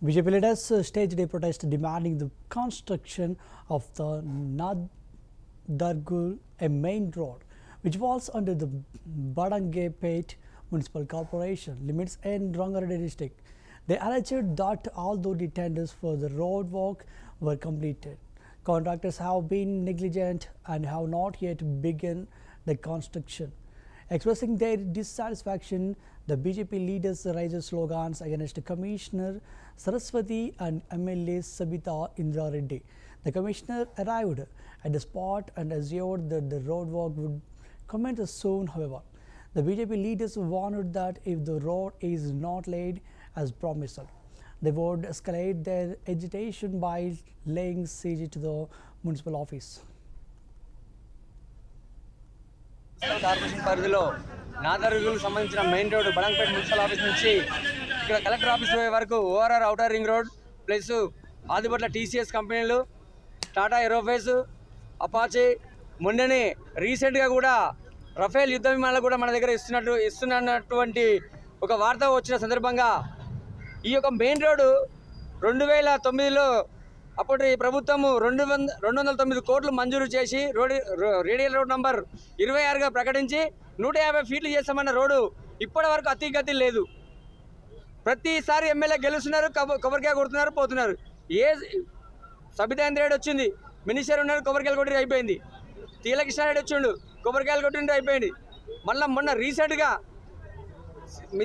BJP leaders staged a protest demanding the construction of the Nadargul, a main road, which falls under the Badangepet Municipal Corporation limits in Rangareddy district. They alleged that although the tenders for the road work were completed, contractors have been negligent and have not yet begun the construction. Expressing their dissatisfaction, the BJP leaders raised slogans against Commissioner Saraswati and MLA Sabita Indra Reddy. The commissioner arrived at the spot and assured that the road work would commence soon. However, the BJP leaders warned that if the road is not laid as promised, they would escalate their agitation by laying siege to the municipal office. Corporation పరిధిలో నాదర్గులకు సంబంధించిన main road Badangpet municipal office నుంచి ఇక్కడ collector office పోయే వరకు ORR outer ring road plus Adibatla TCS కంపెనీలు Tata ఏరోఫేస్ Apache మొన్ననే రీసెంట్గా కూడా రఫేల్ యుద్ధ విమానాలు కూడా మన దగ్గర ఇస్తున్నటువంటి ఒక వార్త వచ్చిన సందర్భంగా ఈ యొక్క మెయిన్ రోడ్డు 2009లో అప్పటి ప్రభుత్వము 209 కోట్లు మంజూరు చేసి రేడియల్ రోడ్ నంబర్ 26గా ప్రకటించి 150 ఫీట్లు చేస్తామన్న రోడ్డు ఇప్పటి వరకు అతిగతి లేదు. ప్రతిసారి ఎమ్మెల్యే గెలుస్తున్నారు, కొబ్బరికాయ కొడుతున్నారు, పోతున్నారు. సబితా ఇంద్ర రెడ్డి వచ్చింది, మినిస్టర్ ఉన్నారు, కొబ్బరికాయలు కొట్టి అయిపోయింది. తీలకృష్ణారెడ్డి వచ్చిండు, కొబ్బరికాయలు కొట్టిండు అయిపోయింది. మళ్ళీ మొన్న రీసెంట్గా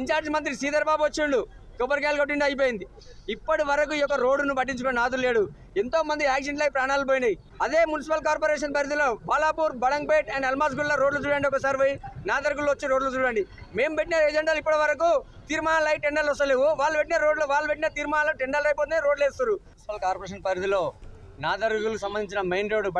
ఇన్ఛార్జ్ మంత్రి శ్రీధర్ బాబు వచ్చిండు, కొబ్బరికాయలు కొట్టిండి అయిపోయింది. ఇప్పటి వరకు ఈ యొక్క రోడ్డును పట్టించుకునే నాదులు లేడు. ఎంతో మంది యాక్సిడెంట్లు అయి ప్రాణాలు పోయినాయి. అదే మున్సిపల్ కార్పొరేషన్ పరిధిలో బాలాపూర్, బడంగపేట్ అండ్ అల్మాస్గుల్ల రోడ్లు చూడండి, ఒకసారి పోయి నాదర్గుల్లో వచ్చే రోడ్లు చూడండి. మేము పెట్టిన ఎజెండాలు ఇప్పటి వరకు తీర్మానాలు అయి టెండర్లు వస్తలేవు. వాళ్ళు పెట్టిన రోడ్లు, వాళ్ళు పెట్టిన తీర్మానాలు టెండర్లు అయిపోతున్నాయి, రోడ్లు వేస్తారు. మున్సిపల్ కార్పొరేషన్ పరిధిలో నాదర్గులకు సంబంధించిన మెయిన్ రోడ్డు